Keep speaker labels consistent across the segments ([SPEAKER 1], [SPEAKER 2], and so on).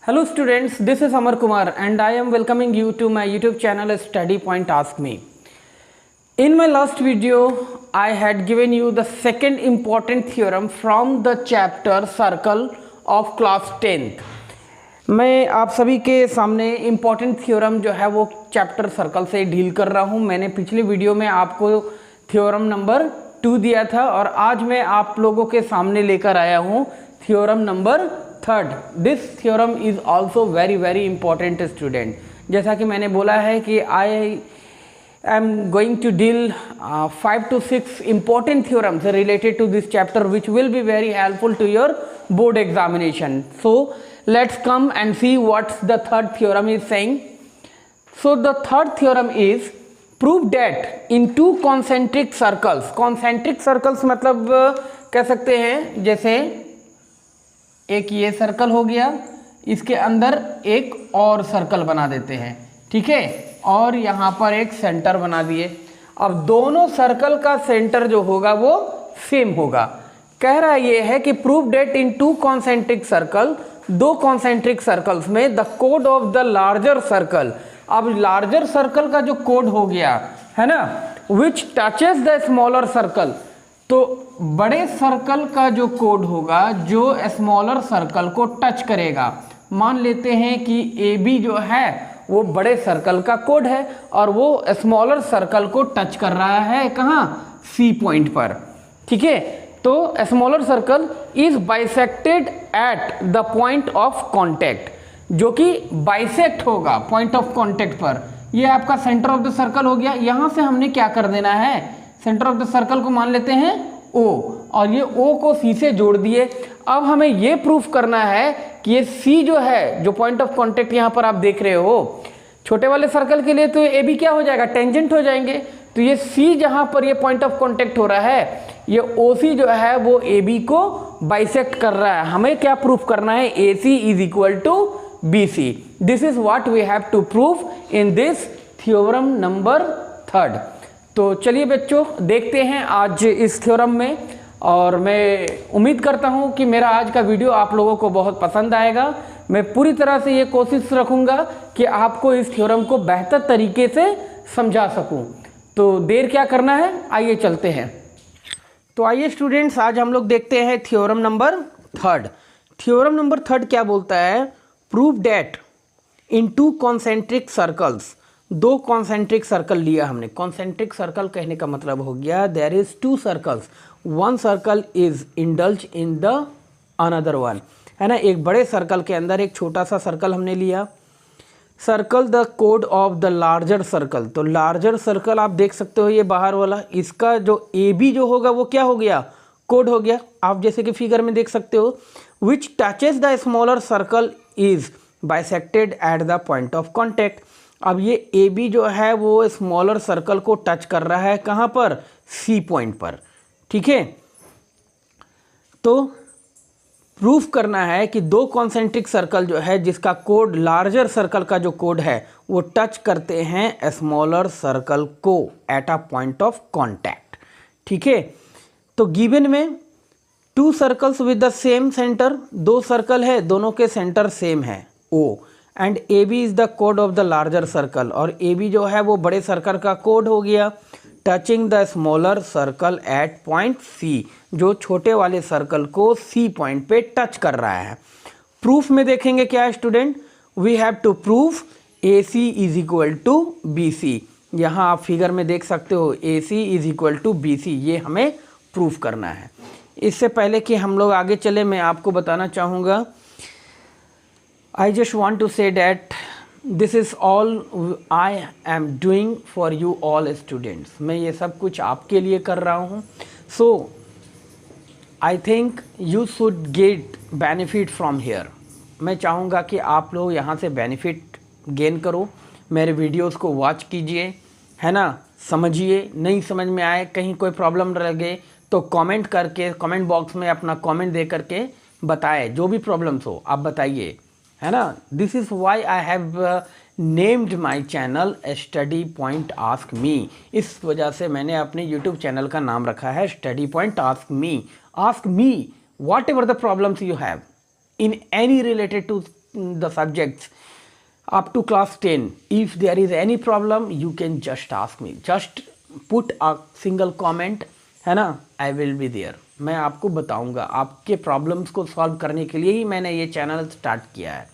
[SPEAKER 1] Hello students, this is Amar Kumar and I am welcoming you to my YouTube channel Study Point Ask Me. In my last video, I had given you the second important theorem from the chapter Circle of class 10th. मैं आप सभी के सामने important theorem जो है वो chapter circle से deal कर रहा हूँ। मैंने पिछले वीडियो में आपको थ्योरम नंबर 2 दिया था और आज मैं आप लोगों के सामने लेकर आया हूँ theorem number 3rd। This theorem is also very important student. जैसा कि मैंने बोला है कि आई am going to deal 5 to 6 important theorems related to this chapter which will be very helpful to your board examination. So let's come and see what the third theorem is saying. So the third theorem is prove that in two concentric circles, concentric circles मतलब कह सकते हैं जैसे एक ये circle हो गया, इसके अंदर एक और सर्कल बना देते हैं, ठीक है, और यहाँ पर एक सेंटर बना दिए। अब दोनों सर्कल का सेंटर जो होगा वो सेम होगा। कह रहा ये है कि prove that in two concentric circle, दो कॉन्सेंट्रिक सर्कल्स में द कोड ऑफ द लार्जर सर्कल। अब लार्जर सर्कल का जो कोड हो गया है ना, विच टचेस द स्मॉलर सर्कल, तो बड़े सर्कल का जो कोड होगा जो स्मॉलर सर्कल को टच करेगा। मान लेते हैं कि ए बी जो है वो बड़े सर्कल का कोड है और वो स्मॉलर सर्कल को टच कर रहा है कहाँ, सी पॉइंट पर, ठीक है। तो smaller circle is bisected at the point of contact, जो कि बाइसेक्ट होगा पॉइंट ऑफ कांटेक्ट पर। ये आपका सेंटर ऑफ द सर्कल हो गया। यहाँ से हमने क्या कर देना है, सेंटर ऑफ द सर्कल को मान लेते हैं ओ, और ये ओ को सी से जोड़ दिए। अब हमें ये प्रूफ करना है कि ये सी जो है, जो पॉइंट ऑफ कांटेक्ट यहाँ पर आप देख रहे हो, छोटे वाले सर्कल के लिए तो ए बी क्या हो जाएगा, टेंजेंट हो जाएंगे। तो ये सी जहाँ पर ये पॉइंट ऑफ कांटेक्ट हो रहा है, ये ओ सी जो है वो ए बी को बाइसेक्ट कर रहा है। हमें क्या प्रूफ करना है, A C is equal to B C. This is what we have to prove in this theorem number 3rd। तो चलिए बच्चों देखते हैं आज इस थ्योरम में, और मैं उम्मीद करता हूं कि मेरा आज का वीडियो आप लोगों को बहुत पसंद आएगा। मैं पूरी तरह से ये कोशिश रखूंगा कि आपको इस थ्योरम को बेहतर तरीके से समझा सकूं। तो देर क्या करना है, आइए चलते हैं। तो आइए स्टूडेंट्स, आज हम लोग देखते हैं theorem number 3rd। Theorem number 3rd क्या बोलता है, prove that in two concentric circles, दो कॉन्सेंट्रिक सर्कल लिया हमने। कॉन्सेंट्रिक सर्कल कहने का मतलब हो गया there is two circles, one circle is indulge in the another one, है ना। एक बड़े सर्कल के अंदर एक छोटा सा सर्कल हमने लिया। सर्कल द कोड ऑफ द लार्जर सर्कल, तो लार्जर सर्कल आप देख सकते हो ये बाहर वाला, इसका जो ए बी जो होगा वो क्या हो गया, कोड हो गया। आप जैसे कि फिगर में देख सकते हो, विच touches the smaller circle is bisected at the point of contact. अब ये ए बी जो है वो स्मॉलर सर्कल को टच कर रहा है कहाँ पर, सी पॉइंट पर, ठीक है। तो प्रूफ करना है कि दो कॉन्सेंट्रिक सर्कल जो है जिसका कोड लार्जर सर्कल का जो कोड है वो टच करते हैं स्मॉलर सर्कल को at a point of contact, ठीक है। तो गिवन में two circles with the same centre, दो सर्कल है दोनों के सेंटर सेम है O, and A B is the कोड ऑफ द लार्जर सर्कल, और ए बी जो है वो बड़े सर्कल का कोड हो गया। Touching the smaller circle at point C, जो छोटे वाले सर्कल को सी पॉइंट पे टच कर रहा है। प्रूफ में देखेंगे क्या है student, we have to proof A C is equal to B C. यहाँ आप फिगर में देख सकते हो A C is equal to B C, ये हमें प्रूफ करना है। इससे पहले कि हम लोग आगे चले, मैं आपको बताना चाहूँगा, I just want to say that this is all I am doing for you all students. मैं ये सब कुछ आपके लिए कर रहा हूँ। So I think you should get benefit from here. मैं चाहूँगा कि आप लोग यहाँ से बेनिफिट गेन करो, मेरे वीडियोस को वॉच कीजिए, है ना, समझिए। नहीं समझ में आए, कहीं कोई प्रॉब्लम लगे तो कमेंट करके, कमेंट बॉक्स में अपना कमेंट दे करके बताएं, जो भी प्रॉब्लम्स हो आप बताइए, है ना। This is why I have named my channel study point ask मी। इस वजह से मैंने अपने यूट्यूब चैनल का नाम रखा है study point ask me. Ask me whatever the problems you have in any related to the subjects up to class 10. If there is any problem, you can just ask me. Just put a single comment, है ना, I will be there. मैं आपको बताऊंगा, आपके problems को solve करने के लिए ही मैंने ये चैनल स्टार्ट किया है।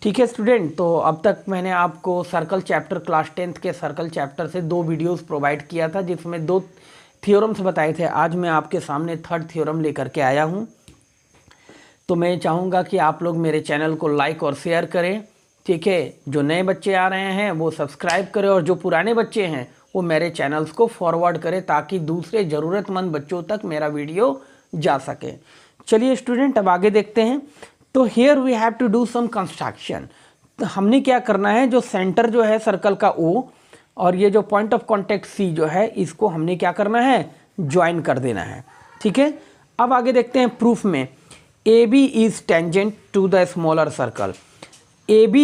[SPEAKER 1] ठीक है स्टूडेंट, तो अब तक मैंने आपको सर्कल चैप्टर क्लास 10th के सर्कल चैप्टर से 2 वीडियोस प्रोवाइड किया था, जिसमें 2 थ्योरम्स बताए थे। आज मैं आपके सामने 3rd थ्योरम लेकर के आया हूँ। तो मैं चाहूँगा कि आप लोग मेरे चैनल को लाइक और शेयर करें। ठीक है, जो नए बच्चे आ रहे हैं वो सब्सक्राइब करें, और जो पुराने बच्चे हैं वो मेरे चैनल्स को फॉरवर्ड करें, ताकि दूसरे ज़रूरतमंद बच्चों तक मेरा वीडियो जा सके। चलिए स्टूडेंट, अब आगे देखते हैं। तो here we have to do some construction. तो हमने क्या करना है, जो सेंटर जो है सर्कल का O और ये जो पॉइंट ऑफ कॉन्टैक्ट C जो है, इसको हमने क्या करना है, ज्वाइन कर देना है। ठीक है, अब आगे देखते हैं प्रूफ में। AB is tangent to the smaller circle. AB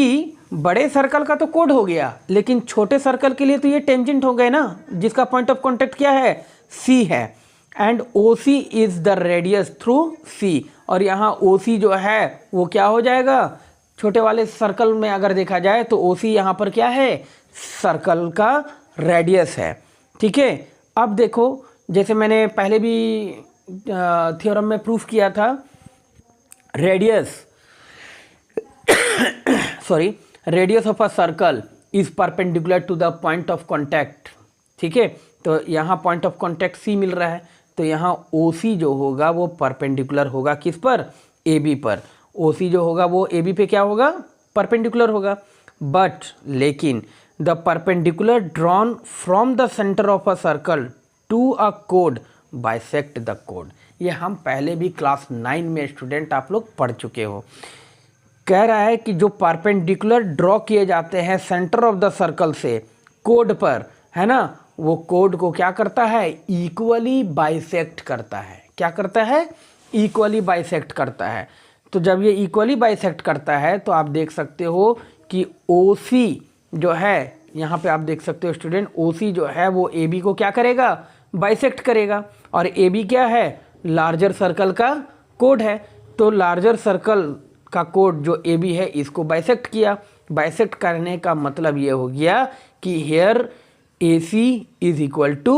[SPEAKER 1] बड़े सर्कल का तो कोड हो गया, लेकिन छोटे सर्कल के लिए तो ये टेंजेंट हो गए ना, जिसका पॉइंट ऑफ कॉन्टैक्ट क्या है, C है। And OC is the radius through C, और यहाँ OC जो है वो क्या हो जाएगा, छोटे वाले सर्कल में अगर देखा जाए तो OC यहाँ पर क्या है, सर्कल का रेडियस है। ठीक है, अब देखो, जैसे मैंने पहले भी थ्योरम में प्रूफ किया था, radius radius of a circle is perpendicular to the point of contact. ठीक है, तो यहाँ पॉइंट ऑफ कॉन्टैक्ट C मिल रहा है, तो यहाँ OC जो होगा वो परपेंडिकुलर होगा किस पर, AB पर। OC जो होगा वो AB पे क्या होगा, परपेंडिकुलर होगा। बट लेकिन the perpendicular drawn from the centre of a circle to a code bisect the code. ये हम पहले भी क्लास 9 में स्टूडेंट आप लोग पढ़ चुके हो। कह रहा है कि जो परपेंडिकुलर ड्रॉ किए जाते हैं सेंटर ऑफ द सर्कल से कोड पर, है ना, वो कोड को क्या करता है, इक्वली बाइसेक्ट करता है। क्या करता है, इक्वली बाइसेक्ट करता है। तो जब ये इक्वली बाइसेक्ट करता है तो आप देख सकते हो कि OC जो है, यहाँ पे आप देख सकते हो स्टूडेंट, OC जो है वो AB को क्या करेगा, बाइसेक्ट करेगा। और AB क्या है, लार्जर सर्कल का कोड है। तो लार्जर सर्कल का कोड जो AB है, इसको बाइसेक्ट किया। बाइसेक्ट करने का मतलब ये हो गया कि here AC is equal to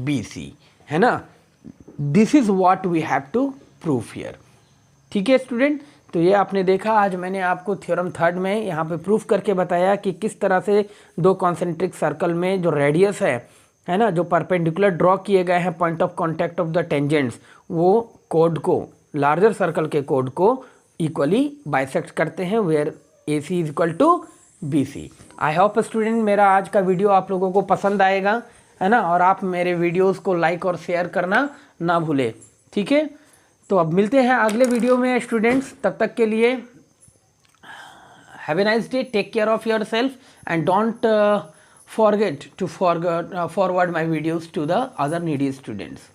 [SPEAKER 1] BC, है ना। This is what we have to proof here. ठीक है स्टूडेंट, तो ये आपने देखा, आज मैंने आपको थ्योरम 3rd में यहाँ पे प्रूफ करके बताया कि किस तरह से 2 कॉन्सेंट्रिक सर्कल में जो रेडियस है ना, जो परपेंडिकुलर ड्रॉ किए गए हैं point of contact of the tangents, वो कोड को, लार्जर सर्कल के कोड को इक्वली बाइसेक्ट करते हैं, where AC is equal to BC। I hope student मेरा आज का वीडियो आप लोगों को पसंद आएगा, है ना, और आप मेरे वीडियोस को लाइक और शेयर करना ना भूलें। ठीक है, तो अब मिलते हैं अगले वीडियो में स्टूडेंट्स। तब तक के लिए have a nice day, take care of yourself, and don't forget to forward my videos to the other needy students.